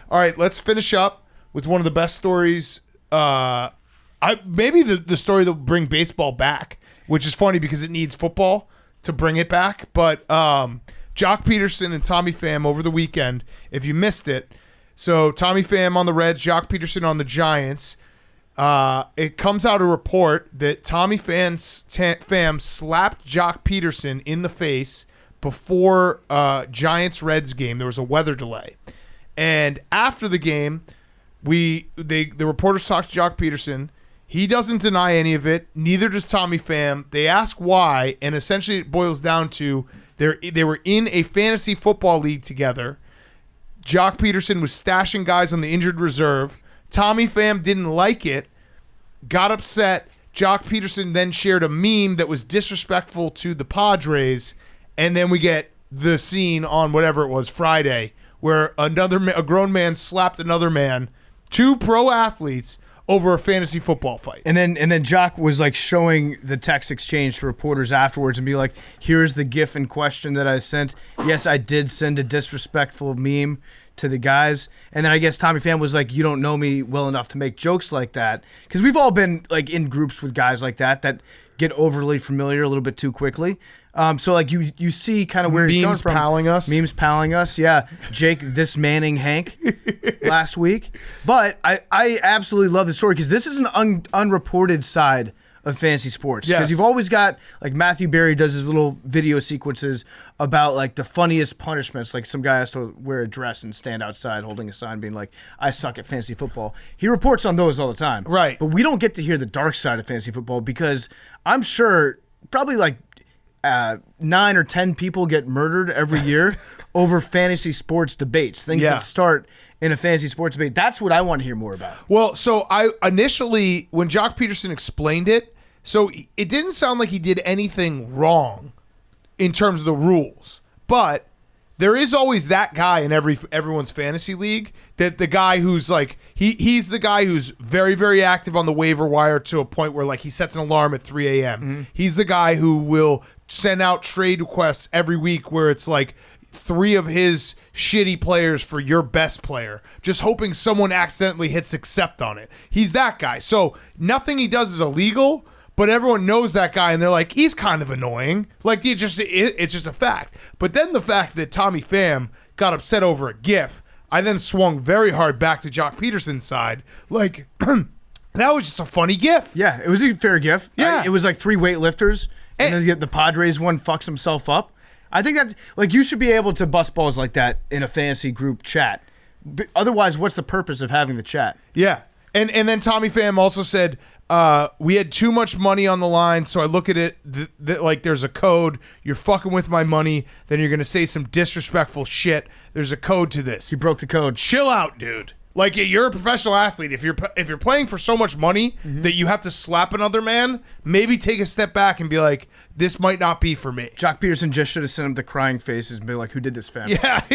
All right, let's finish up with one of the best stories. Maybe the story that will bring baseball back, which is funny because it needs football to bring it back. But Joc Pederson and Tommy Pham over the weekend, if you missed it. So Tommy Pham on the Reds, Joc Pederson on the Giants. It comes out a report that Tommy Pham slapped Joc Pederson in the face before Giants-Reds game. There was a weather delay. And after the game, the reporters talked to Joc Pederson. He doesn't deny any of it. Neither does Tommy Pham. They ask why, and essentially it boils down to they were in a fantasy football league together. Joc Pederson was stashing guys on the injured reserve. Tommy Pham didn't like it, got upset. Joc Pederson then shared a meme that was disrespectful to the Padres, and then we get the scene on whatever it was, Friday, where a grown man slapped another man, two pro athletes, over a fantasy football fight. And then Joc was like showing the text exchange to reporters afterwards and be like, here's the GIF in question that I sent. Yes, I did send a disrespectful meme to the guys. And then I guess Tommy Pham was like, you don't know me well enough to make jokes like that. Because we've all been like in groups with guys like that get overly familiar a little bit too quickly. So like you see kind of where he's going from. Memes palling us. Yeah. Jake, this Manning Hank last week. But I absolutely love the story because this is an unreported side of fantasy sports. Because you've always got, like Matthew Berry does his little video sequences about like the funniest punishments. Like some guy has to wear a dress and stand outside holding a sign being like, I suck at fantasy football. He reports on those all the time. Right. But we don't get to hear the dark side of fantasy football because I'm sure probably like 9 or 10 people get murdered every year over fantasy sports debates, things that start in a fantasy sports debate. That's what I want to hear more about. Well, so I initially, when Joc Pederson explained it, so it didn't sound like he did anything wrong in terms of the rules, but there is always that guy in everyone's fantasy league, that the guy who's like he's the guy who's very, very active on the waiver wire to a point where like he sets an alarm at 3 a.m. Mm-hmm. He's the guy who will send out trade requests every week where it's like 3 of his shitty players for your best player, just hoping someone accidentally hits accept on it. He's that guy. So nothing he does is illegal, but everyone knows that guy, and they're like, he's kind of annoying. Like, it's just a fact. But then the fact that Tommy Pham got upset over a GIF, I then swung very hard back to Joc Pederson's side. Like, that was just a funny GIF. Yeah, it was a fair GIF. Yeah. It was like 3 weightlifters, and then the Padres one fucks himself up. I think that's, like, you should be able to bust balls like that in a fantasy group chat. Otherwise, what's the purpose of having the chat? Yeah. And then Tommy Pham also said, we had too much money on the line, so I look at it like there's a code. You're fucking with my money, then you're going to say some disrespectful shit. There's a code to this. He broke the code. Chill out, dude. Like, you're a professional athlete. If you're playing for so much money that you have to slap another man, maybe take a step back and be like, this might not be for me. Joc Pederson just should have sent him the crying faces and be like, who did this, fam? Yeah,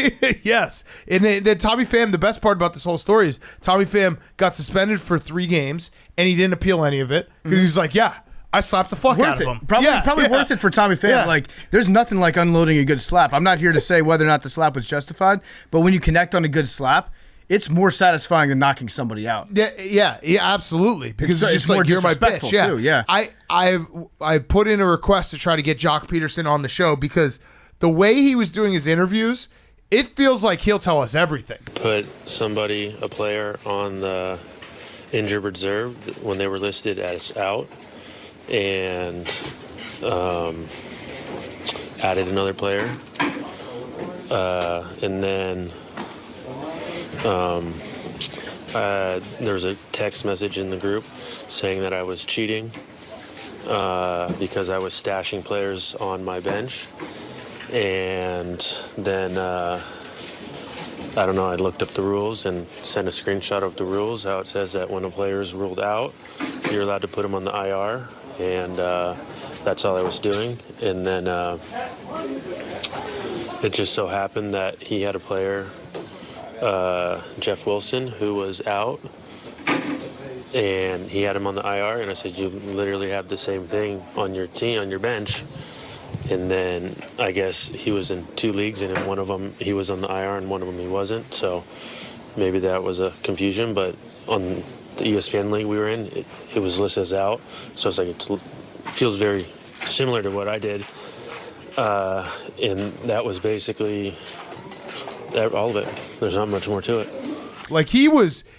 yes. And then Tommy Pham, the best part about this whole story is Tommy Pham got suspended for 3 games, and he didn't appeal any of it because he's like, yeah, I slapped the fuck out of him. Probably worth it for Tommy Pham. Yeah. Like, there's nothing like unloading a good slap. I'm not here to say whether or not the slap was justified, but when you connect on a good slap, it's more satisfying than knocking somebody out. Yeah, absolutely. Because it's more like, you're my bitch. too. Yeah. I put in a request to try to get Joc Pederson on the show because the way he was doing his interviews, it feels like he'll tell us everything. Put a player on the injured reserve when they were listed as out, and added another player, and then there was a text message in the group saying that I was cheating because I was stashing players on my bench. And then, I don't know, I looked up the rules and sent a screenshot of the rules, how it says that when a player is ruled out, you're allowed to put him on the IR. And that's all I was doing. And then it just so happened that he had a player, Jeff Wilson, who was out, and he had him on the IR, and I said, you literally have the same thing on your team, on your bench. And then I guess he was in 2 leagues, and in one of them he was on the IR and one of them he wasn't. So maybe that was a confusion, but on the ESPN league we were in, it was listed as out. So it's like it feels very similar to what I did. And that was basically all of it. There's not much more to it. Like he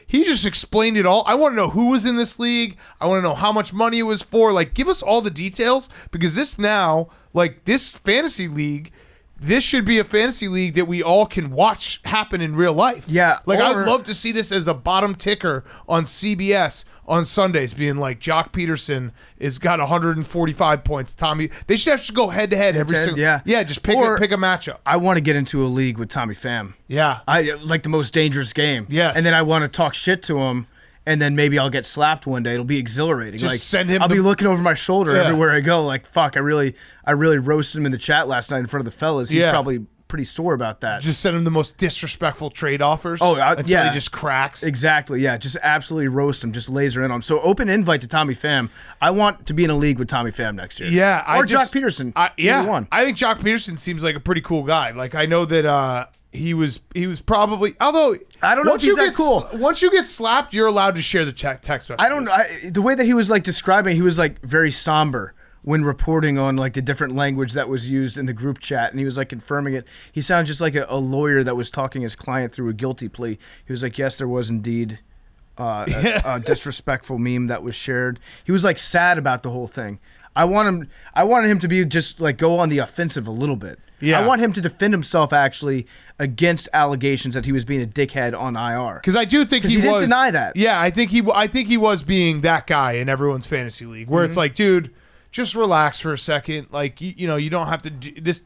just explained it all. I want to know who was in this league. I want to know how much money it was for. Like, give us all the details, because this now, like this fantasy league, this should be a fantasy league that we all can watch happen in real life. Yeah. Like I'd love to see this as a bottom ticker on CBS on Sundays, being like Joc Pederson is got 145 points. Tommy, they should have to go head to head every single. Yeah. Just pick a matchup. I want to get into a league with Tommy Pham. Yeah. I like the most dangerous game. Yes. And then I want to talk shit to him. And then maybe I'll get slapped one day. It'll be exhilarating. Just like, send him. I'll be looking over my shoulder everywhere I go. Like, fuck, I really roasted him in the chat last night in front of the fellas. He's probably pretty sore about that. Just send him the most disrespectful trade offers. Until he just cracks. Exactly. Yeah. Just absolutely roast him. Just laser in on him. So open invite to Tommy Pham. I want to be in a league with Tommy Pham next year. Yeah. Or Joc Pederson. Either one. I think Joc Pederson seems like a pretty cool guy. Like I know that he was probably, although I don't know if he's that cool. Once you get slapped, you're allowed to share the text messages. I don't know. The way that he was like describing, he was like very somber when reporting on like the different language that was used in the group chat, and he was like confirming it. He sounded just like a lawyer that was talking his client through a guilty plea. He was like, yes, there was indeed a disrespectful meme that was shared. He was like sad about the whole thing. I wanted him to be just like go on the offensive a little bit. Yeah. I want him to defend himself actually against allegations that he was being a dickhead on IR. Because I do think he didn't deny that. Yeah, I think he was being that guy in everyone's fantasy league, where it's like, dude, just relax for a second. Like you know, you don't have to do this.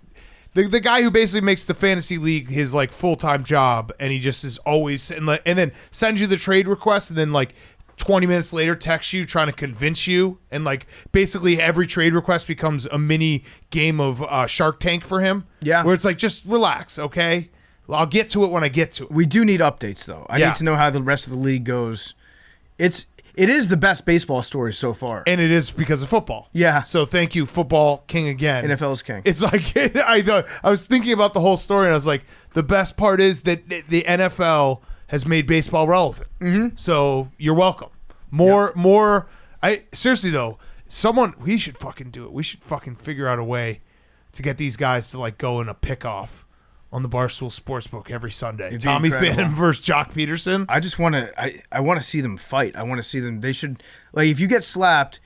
The guy who basically makes the fantasy league his like full-time job, and he just is always and then sends you the trade request, and then like 20 minutes later texts you trying to convince you, and like basically every trade request becomes a mini game of Shark Tank for him. Yeah. Where it's like, just relax, okay? I'll get to it when I get to it. We do need updates though. I need to know how the rest of the league goes. It is the best baseball story so far. And it is because of football. Yeah. So thank you, football king again. NFL's king. It's like I was thinking about the whole story, and I was like, the best part is that the NFL has made baseball relevant. Mm-hmm. So you're welcome. More. Seriously though, we should fucking do it. We should fucking figure out a way to get these guys to like go in a pickoff on the Barstool Sportsbook every Sunday. Tommy Pham versus Joc Pederson. I just want to. I want to see them fight. I want to see them. They should like if you get slapped.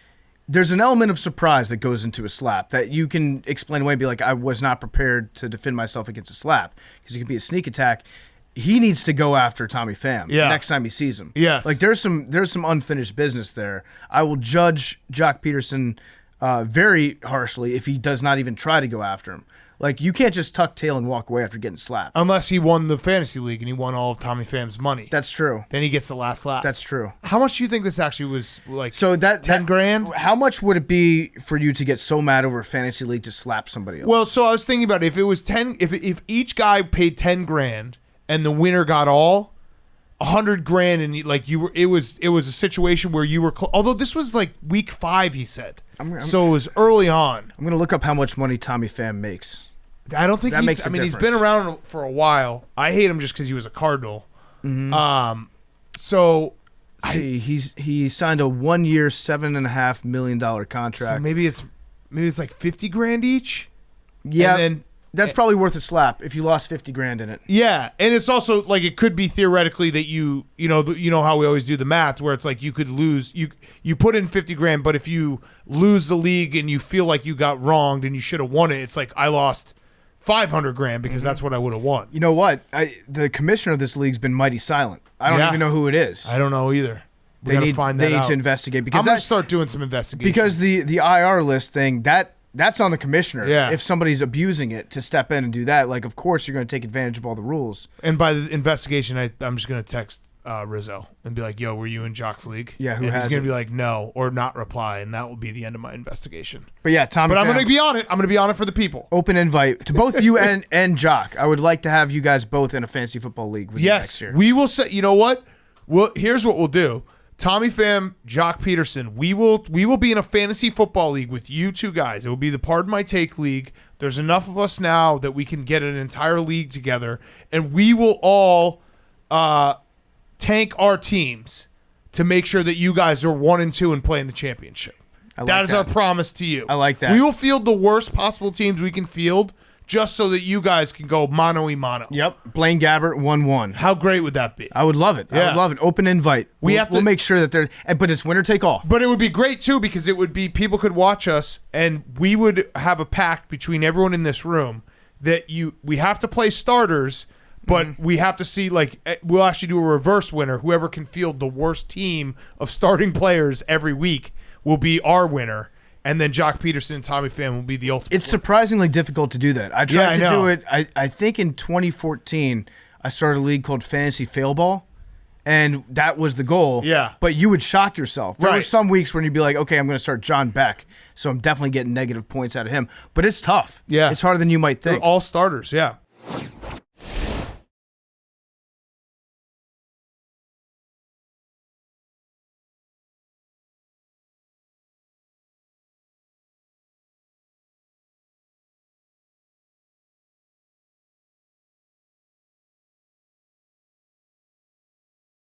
There's an element of surprise that goes into a slap that you can explain away and be like, I was not prepared to defend myself against a slap, because it could be a sneak attack. He needs to go after Tommy Pham next time he sees him. Yes. Like there's some unfinished business there. I will judge Joc Pederson very harshly if he does not even try to go after him. Like you can't just tuck tail and walk away after getting slapped. Unless he won the fantasy league and he won all of Tommy Pham's money. That's true. Then he gets the last slap. That's true. How much do you think this actually was like? So that 10 grand? How much would it be for you to get so mad over a fantasy league to slap somebody else? Well, so I was thinking about it. If it was 10, if each guy paid 10 grand and the winner got all 100 grand, and like it was a situation where you were, although this was like week 5, he said. So it was early on. I'm gonna look up how much money Tommy Pham makes. I don't think makes a he's difference. been around for a while. I hate him just because he was a Cardinal. Mm-hmm. He signed a 1-year, $7.5 million contract. So maybe it's like 50 grand each. Yeah. And then, that's probably worth a slap if you lost 50 grand in it. Yeah, and it's also like it could be theoretically that you know how we always do the math, where it's like you could lose, you put in 50 grand, but if you lose the league and you feel like you got wronged and you should have won it, it's like I lost 500 grand because that's what I would have won. You know what? The commissioner of this league's been mighty silent. I don't even know who it is. I don't know either. They need to investigate, because I'm gonna start doing some investigations, because the IR list thing that's on the commissioner. Yeah. If somebody's abusing it, to step in and do that, like of course you're going to take advantage of all the rules. And by the investigation, I'm just going to text Rizzo and be like, "Yo, were you in Joc's league?" Yeah, and he's going to be like, "No," or not reply, and that will be the end of my investigation. But yeah, Tommy. But I'm going to be on it. I'm going to be on it for the people. Open invite to both you and Joc. I would like to have you guys both in a fantasy football league with me next year. We will say. You know what? Here's what we'll do. Tommy Pham, Joc Pederson. We will be in a fantasy football league with you two guys. It will be the Pardon My Take league. There's enough of us now that we can get an entire league together, and we will all tank our teams to make sure that you guys are 1 and 2 and play in the championship. That is our promise to you. I like that. We will field the worst possible teams we can field just so that you guys can go mano-a-mano. Yep. Blaine Gabbert 1-1. How great would that be? I would love it. I would love it. Open invite. We'll make sure that but it's winner take all. But it would be great too because it would be people could watch us and we would have a pact between everyone in this room that we have to play starters, but we have to see we'll actually do a reverse winner. Whoever can field the worst team of starting players every week will be our winner. And then Joc Pederson and Tommy Pham will be the ultimate. It's surprisingly difficult to do that. I tried to do it. I think in 2014, I started a league called Fantasy Failball, and that was the goal. Yeah. But you would shock yourself. There were Right. some weeks when you'd be like, okay, I'm going to start John Beck, so I'm definitely getting negative points out of him. But it's tough. Yeah. It's harder than you might They're think. all starters, yeah.